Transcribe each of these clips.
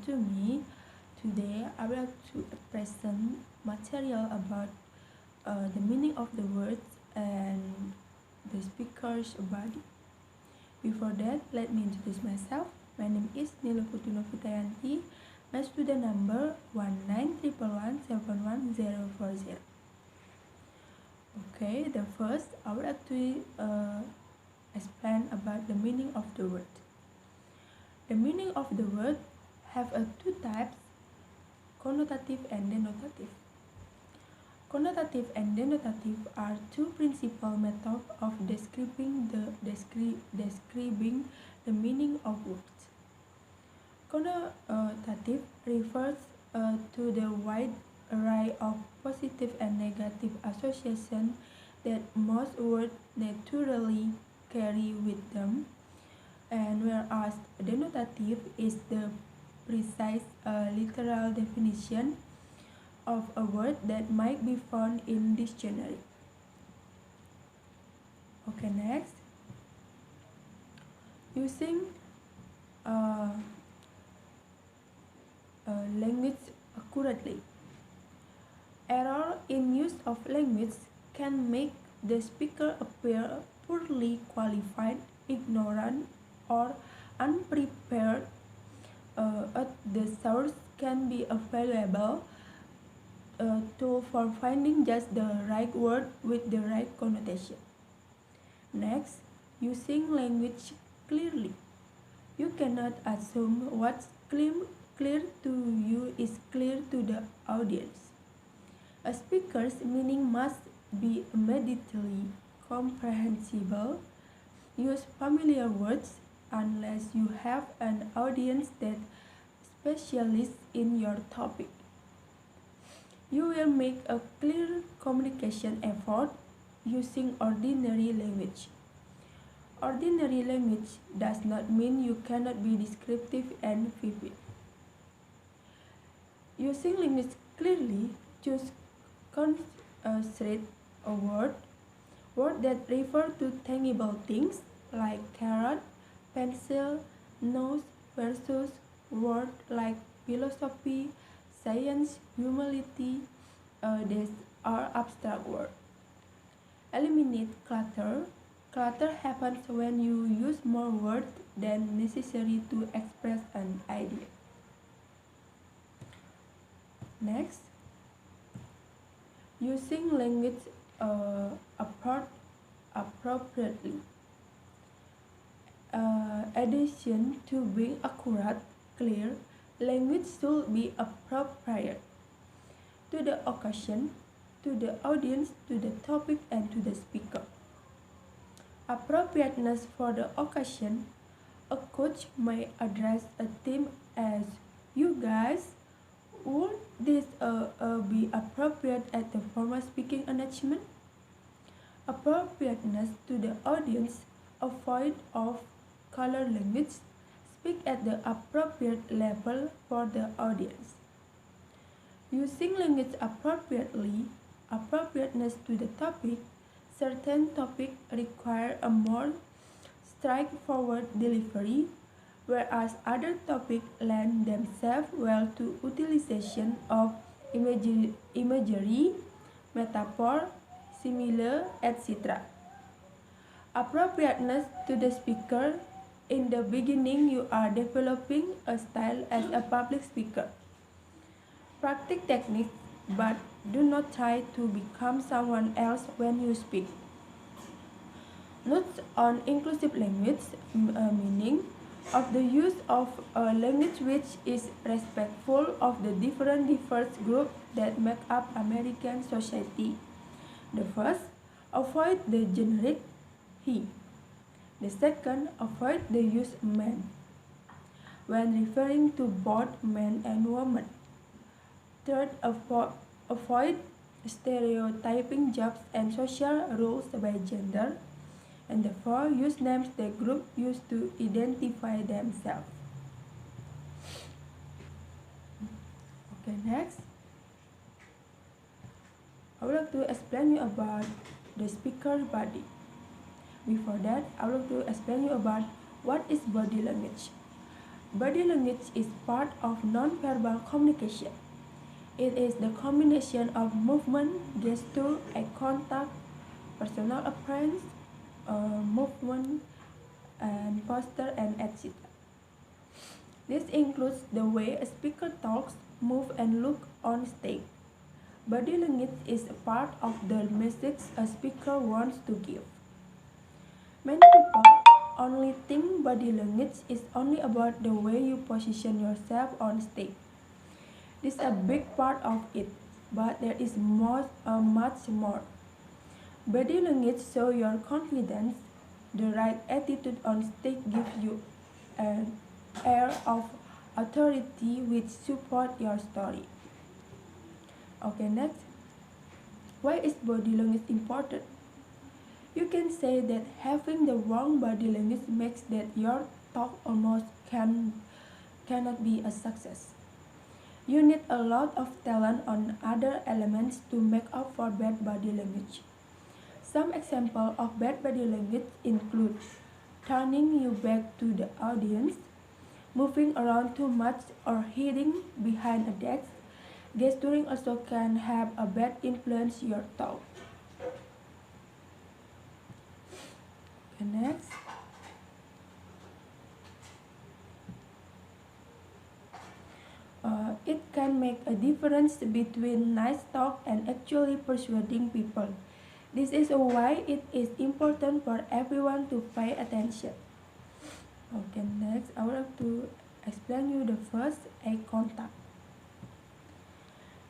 to me. Today I would like to present material about the meaning of the words and the speaker's body. Before that, let me introduce myself. My name is Putu Novitayanti. My student number 1911171040. Okay, the first I would like to explain about the meaning of the word. The meaning of the word have two types, connotative and denotative. Connotative and denotative are two principal methods of describing the meaning of words. Connotative refers to the wide array of positive and negative associations that most words naturally carry with them, and whereas denotative is the precise literal definition of a word that might be found in dictionary. Okay, next. Using language accurately. Error in use of language can make the speaker appear poorly qualified, ignorant, or unprepared. The source can be a valuable tool for finding just the right word with the right connotation. Next, using language clearly. You cannot assume what's clear to you is clear to the audience. A speaker's meaning must be immediately comprehensible. Use familiar words unless you have an audience that specializes in your topic. You will make a clear communication effort using ordinary language. Ordinary language does not mean you cannot be descriptive and vivid. Using language clearly, choose concentrate a word that refer to tangible things like carrot, pencil, nose versus word like philosophy, science, humility. These are abstract words. Eliminate clutter. Clutter happens when you use more words than necessary to express an idea. Next, using language appropriately. Addition to being accurate, clear, language should be appropriate to the occasion, to the audience, to the topic, and to the speaker. Appropriateness for the occasion. A coach may address a team as, "You guys, would this be appropriate at the formal speaking announcement?" Appropriateness to the audience. Avoid off-color language. Speak at the appropriate level for the audience. Using language appropriately. Appropriateness to the topic. Certain topics require a more straightforward delivery, whereas other topics lend themselves well to utilization of imagery, metaphor, simile, etc. Appropriateness to the speaker. In the beginning, you are developing a style as a public speaker. Practice techniques, but do not try to become someone else when you speak. Notes on inclusive language, meaning of the use of a language which is respectful of the different diverse groups that make up American society. The first, avoid the generic he. The second, avoid the use man when referring to both men and women. Third, avoid stereotyping jobs and social roles by gender. And the fourth, use names the group used to identify themselves. Okay, next. I would like to explain you about the speaker's body. Before that, I would like to explain you about what is body language. Body language is part of non-verbal communication. It is the combination of movement, gesture, eye contact, personal appearance, movement, and posture, and etc. This includes the way a speaker talks, moves, and looks on stage. Body language is a part of the message a speaker wants to give. Many people only think body language is only about the way you position yourself on stage. This is a big part of it, but there is much more. Body language shows your confidence. The right attitude on stage gives you an air of authority which supports your story. Okay, next. Why is body language important? You can say that having the wrong body language makes that your talk almost cannot be a success. You need a lot of talent on other elements to make up for bad body language. Some examples of bad body language include turning your back to the audience, moving around too much or hiding behind a desk. Gesturing also can have a bad influence your talk. Okay, next. It can make a difference between nice talk and actually persuading people. This is why it is important for everyone to pay attention. Okay, next I would like to explain you the first, eye contact.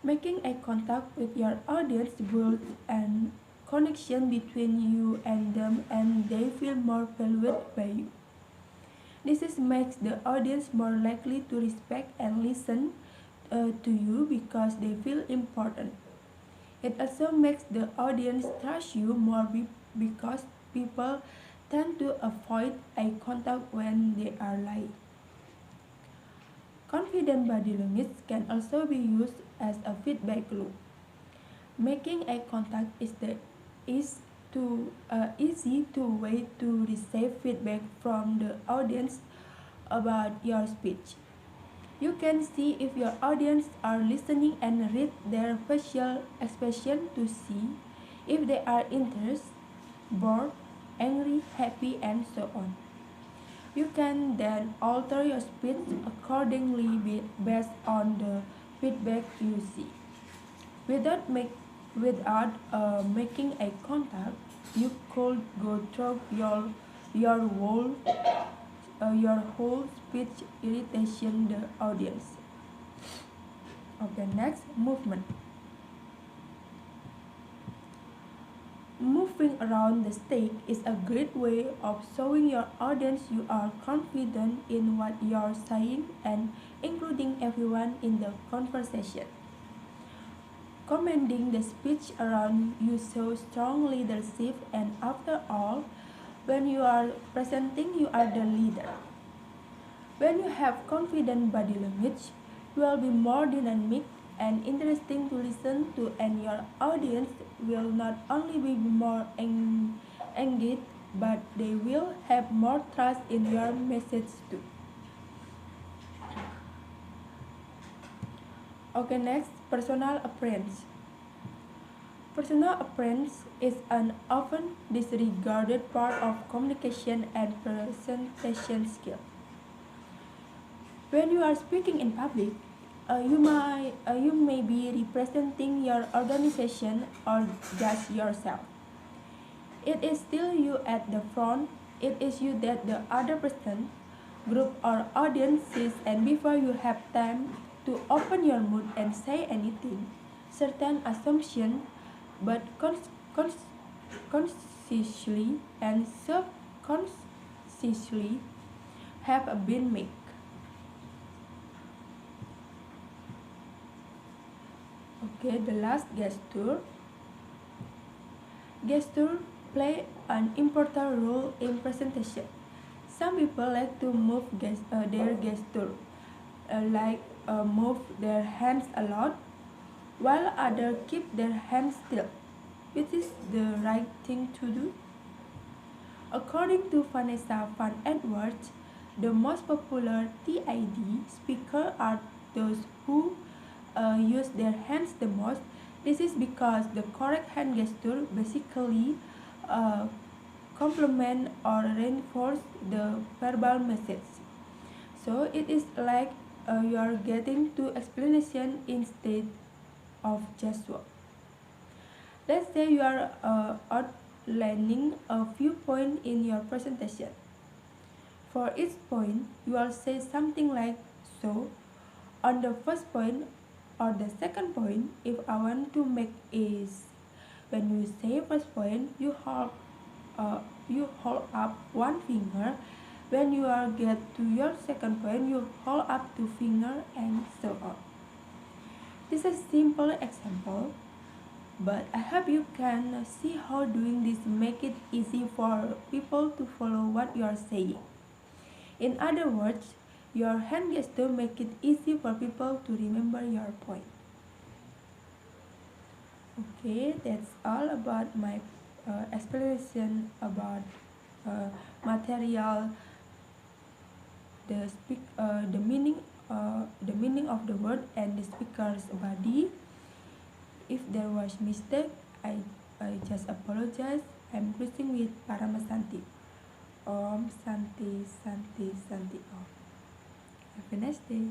Making eye contact with your audience builds a connection between you and them, and they feel more valued by you. This makes the audience more likely to respect and listen to you because they feel important. It also makes the audience trust you more because people tend to avoid eye contact when they are lying. Confident body language can also be used as a feedback loop. Making eye contact is easy way to receive feedback from the audience about your speech. You can see if your audience are listening and read their facial expression to see if they are interested, bored, angry, happy, and so on. You can then alter your speech accordingly based on the feedback you see. Without making eye contact, you could go through your whole your whole speech irritation the audience. Okay, next, movement. Moving around the stage is a great way of showing your audience you are confident in what you're saying and including everyone in the conversation. Commanding the speech around you shows strong leadership, and after all, when you are presenting, you are the leader. When you have confident body language, you will be more dynamic and interesting to listen to, and your audience will not only be more engaged, but they will have more trust in your message too. Okay, next, personal appearance. Personal appearance is an often disregarded part of communication and presentation skill. When you are speaking in public, you may be representing your organization or just yourself. It is still you at the front. It is you that the other person, group, or audience sees, and before you have time to open your mouth and say anything, certain assumptions, but consciously and subconsciously, have been made. Okay, the last, gesture. Gesture play an important role in presentation. Some people like to move their gesture, move their hands a lot, while others keep their hands still. Which is the right thing to do? According to Vanessa Van Edwards, The most popular TID speakers are those who use their hands the most. This is because the correct hand gesture basically uh, complement or reinforce the verbal message. So it is like you are getting to explanation instead of just work. Let's say you are outlining a few points in your presentation. For each point, you will say something like so. On the first point or the second point, if I want to make is when you say first point, you hold up one finger. When you are get to your second point, you hold up two finger and so on. This is a simple example, but I hope you can see how doing this make it easy for people to follow what you are saying. In other words, your hand gesture make it easy for people to remember your point. Okay, that's all about my explanation about uh, material, the meaning of the word and the speaker's body. If there was mistake, I just apologize. I'm closing with Paramasanti. Om Santi Santi Santi Om. Have a nice day.